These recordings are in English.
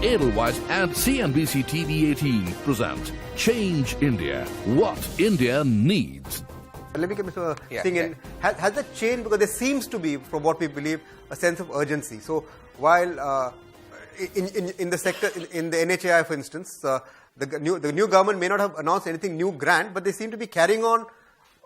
Edelweiss and CNBC TV 18 present Change India, what India needs. Let me get Mr. Singh in. Has that changed? Because there seems to be, from what we believe, a sense of urgency. So while in the sector, in the NHAI, for instance, the new government may not have announced anything new grand, but they seem to be carrying on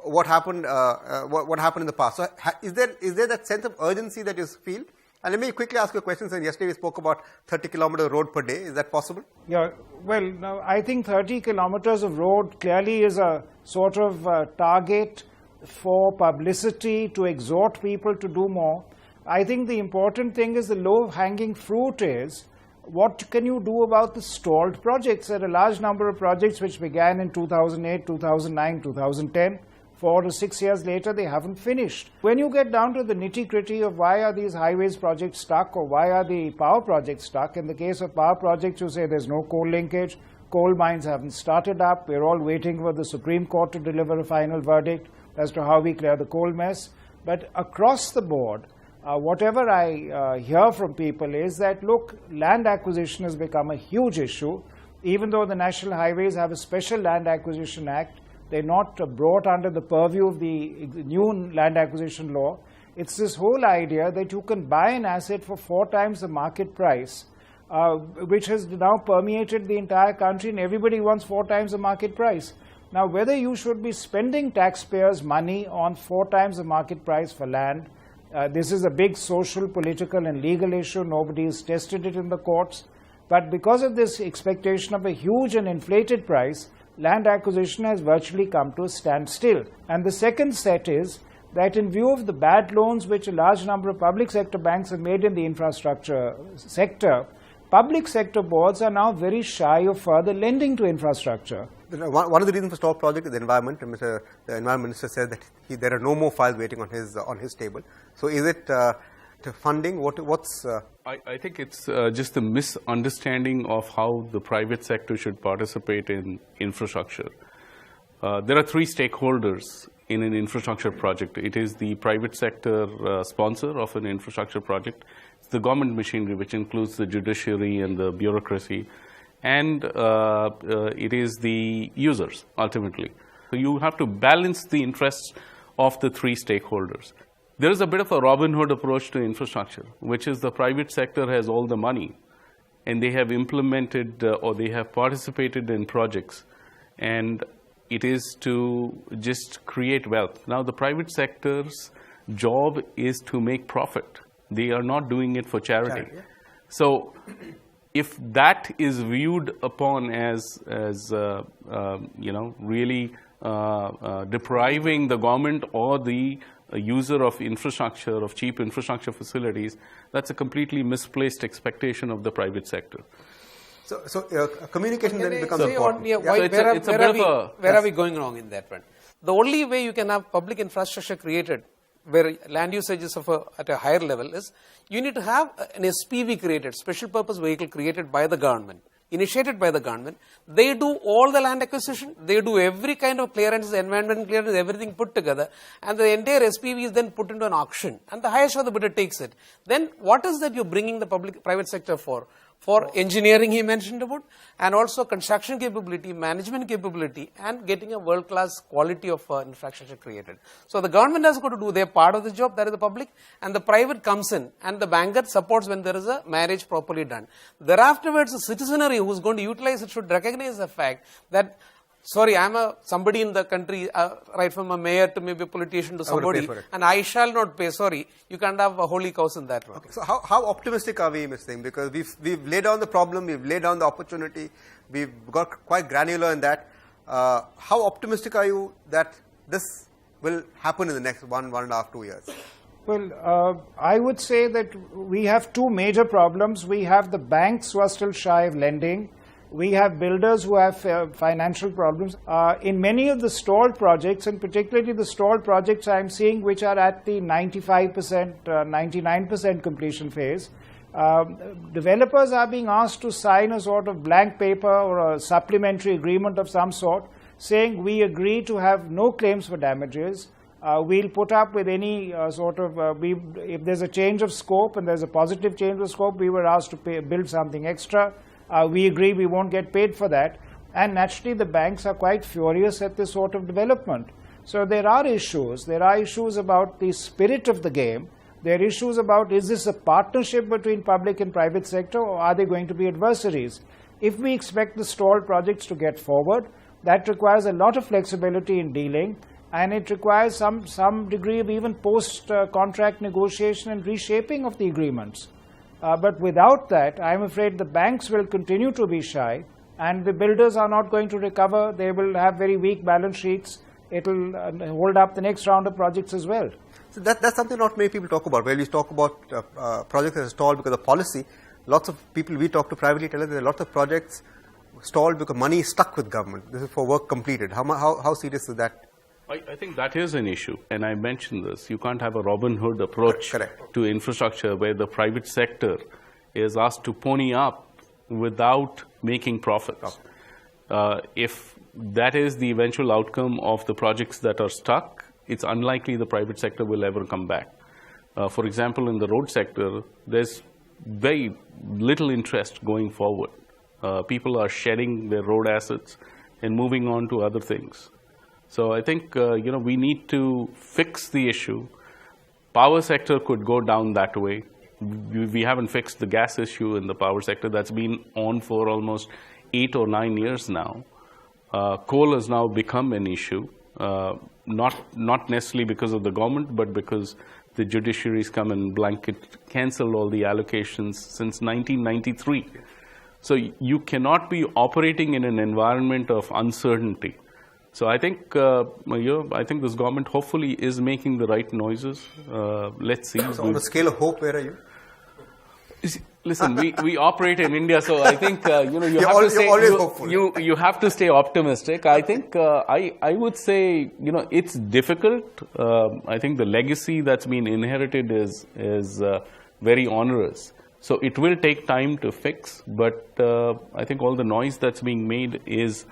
what happened in the past. So is there that sense of urgency that you feel? And let me quickly ask you a question. Since yesterday we spoke about 30 kilometer road per day. Is that possible? Yeah, well, now I think 30 kilometers of road clearly is a sort of target for publicity to exhort people to do more. I think the important thing is the low-hanging fruit is what can you do about the stalled projects? There are a large number of projects which began in 2008, 2009, 2010. 4 to 6 years later, they haven't finished. When you get down to the nitty-gritty of why are these highways projects stuck or why are the power projects stuck, in the case of power projects, you say there's no coal linkage, coal mines haven't started up, we're all waiting for the Supreme Court to deliver a final verdict as to how we clear the coal mess. But across the board, whatever I hear from people is that, look, land acquisition has become a huge issue. Even though the National Highways have a special Land Acquisition Act, they're not brought under the purview of the new land acquisition law. It's this whole idea that you can buy an asset for 4 times the market price, which has now permeated the entire country, and everybody wants 4 times the market price. Now, whether you should be spending taxpayers' money on 4 times the market price for land, this is a big social, political, and legal issue. Nobody has tested it in the courts. But because of this expectation of a huge and inflated price, land acquisition has virtually come to a standstill. And the second set is that in view of the bad loans which a large number of public sector banks have made in the infrastructure sector, public sector boards are now very shy of further lending to infrastructure. One of the reasons for stalled project is the environment. The Environment Minister says that there are no more files waiting on his table. So is it funding? What's I think it's just a misunderstanding of how the private sector should participate in infrastructure. There are 3 stakeholders in an infrastructure project. It is the private sector sponsor of an infrastructure project. It's the government machinery, which includes the judiciary and the bureaucracy. And it is the users, ultimately. So you have to balance the interests of the 3 stakeholders. There is a bit of a Robin Hood approach to infrastructure, which is the private sector has all the money, and they have implemented or they have participated in projects, and it is to just create wealth. Now, the private sector's job is to make profit. They are not doing it for charity. So, if that is viewed upon as really depriving the government or the user of infrastructure, of cheap infrastructure facilities, that's a completely misplaced expectation of the private sector. So communication then becomes important. Where are we going wrong in that one? The only way you can have public infrastructure created where land usage is at a higher level is you need to have an SPV created, special purpose vehicle created by the government, initiated by the government. They do all the land acquisition, they do every kind of clearance, environment clearance, everything put together, and the entire SPV is then put into an auction, and the highest of the bidder takes it. Then what is that you're bringing the private sector for? For engineering, he mentioned about, and also construction capability, management capability, and getting a world-class quality of infrastructure created. So the government has got to do their part of the job, that is the public, and the private comes in, and the banker supports when there is a marriage properly done. Thereafterwards, the citizenry who is going to utilize it should recognize the fact that, sorry, I am somebody in the country, right from a mayor to maybe a politician to somebody, and I shall not pay. Sorry, you can't have a holy cows in that one. Okay. So how optimistic are we, Mr. Singh? Because we've laid down the problem, we've laid down the opportunity, we've got quite granular in that. How optimistic are you that this will happen in the next 1.5, 2 years? Well, I would say that we have 2 major problems. We have the banks who are still shy of lending. We have builders who have financial problems. In many of the stalled projects, and particularly the stalled projects I'm seeing which are at the 95%, 99% completion phase, developers are being asked to sign a sort of blank paper or a supplementary agreement of some sort, saying we agree to have no claims for damages, we'll put up with any if there's a change of scope and there's a positive change of scope, we were asked to build something extra. We agree we won't get paid for that. And naturally, the banks are quite furious at this sort of development. So there are issues. There are issues about the spirit of the game. There are issues about, is this a partnership between public and private sector, or are they going to be adversaries? If we expect the stalled projects to get forward, that requires a lot of flexibility in dealing, and it requires some degree of even post-contract negotiation and reshaping of the agreements. But without that, I'm afraid the banks will continue to be shy, and the builders are not going to recover. They will have very weak balance sheets. It will hold up the next round of projects as well. So that's something not many people talk about. When we talk about projects that are stalled because of policy, lots of people we talk to privately tell us there are lots of projects stalled because money is stuck with government. This is for work completed. How serious is that? I think that is an issue, and I mentioned this. You can't have a Robin Hood approach to infrastructure where the private sector is asked to pony up without making profits. If that is the eventual outcome of the projects that are stuck, it's unlikely the private sector will ever come back. For example, in the road sector, there's very little interest going forward. People are shedding their road assets and moving on to other things. So I think we need to fix the issue. Power sector could go down that way. We haven't fixed the gas issue in the power sector. That's been on for almost 8 or 9 years now. Coal has now become an issue, not necessarily because of the government, but because the judiciary's come and blanket cancelled all the allocations since 1993. So you cannot be operating in an environment of uncertainty. So I think this government hopefully is making the right noises. Let's see. So on a scale of hope, where are you? Listen, we operate in India, so I think you have to stay optimistic. I think I would say it's difficult. I think the legacy that's been inherited is very onerous. So it will take time to fix, but I think all the noise that's being made is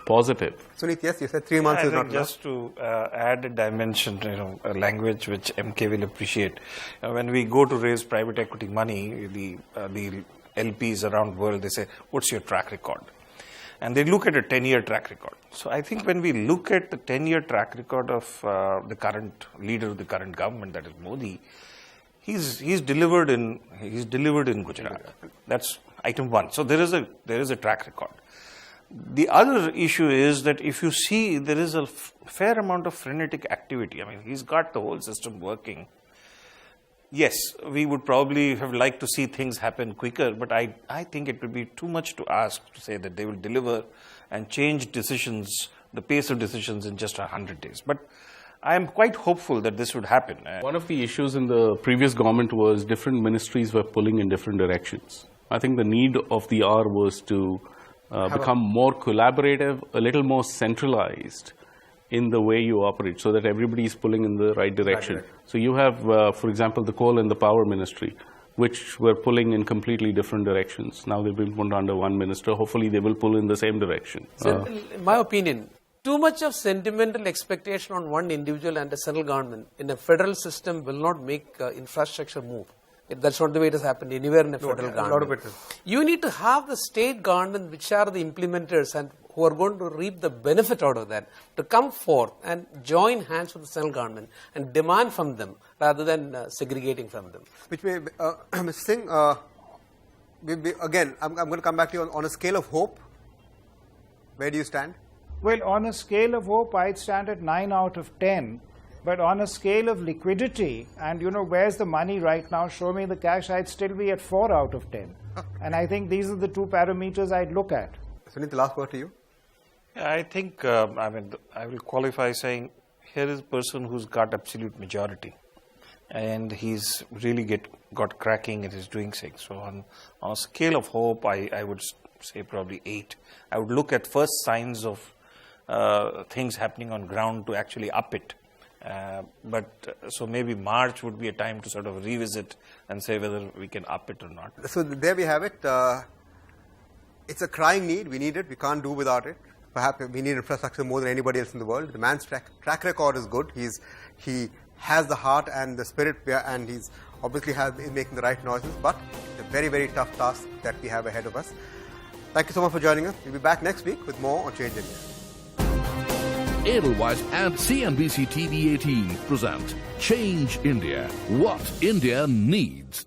positive. Sunit, yes, you said 3 months is not enough. Just to add a dimension, a language which MK will appreciate. When we go to raise private equity money, the LPs around the world, they say, what's your track record? And they look at a 10-year track record. So I think when we look at the 10-year track record of the current leader of the current government, that is Modi, he's delivered in Gujarat. That's item one. So there is a track record. The other issue is that if you see, there is a fair amount of frenetic activity. I mean, he's got the whole system working. Yes, we would probably have liked to see things happen quicker, but I think it would be too much to ask to say that they will deliver and change decisions, the pace of decisions in just 100 days. But I am quite hopeful that this would happen. One of the issues in the previous government was different ministries were pulling in different directions. I think the need of the hour was to become more collaborative, a little more centralized in the way you operate so that everybody is pulling in the right direction. So you have, for example, the coal and the power ministry, which were pulling in completely different directions. Now they've been put under one minister. Hopefully they will pull in the same direction. So in my opinion, too much of sentimental expectation on one individual and a central government in a federal system will not make infrastructure move. That's not the way it has happened anywhere in a federal government. You need to have the state government, which are the implementers and who are going to reap the benefit out of that, to come forth and join hands with the central government and demand from them rather than segregating from them. Which may, Mr. Singh, again, I'm going to come back to you on a scale of hope. Where do you stand? Well, on a scale of hope, I'd stand at 9 out of 10. But on a scale of liquidity, and where's the money right now, show me the cash, I'd still be at 4 out of 10. And I think these are the two parameters I'd look at. Sunit, the last word to you. I think, I will qualify saying, here is a person who's got absolute majority. And he's really got cracking and is doing things. So on a scale of hope, I would say probably 8. I would look at first signs of things happening on ground to actually up it. So maybe March would be a time to sort of revisit and say whether we can up it or not. So there we have it. It's a crying need. We need it. We can't do without it. perhaps we need infrastructure more than anybody else in the world. The man's track record is good. He has the heart and the spirit, and he's obviously is making the right noises, but it's a very, very tough task that we have ahead of us. Thank you so much for joining us. We'll be back next week with more on Change India. Edelweiss and CNBC TV 18 present Change India, what India needs.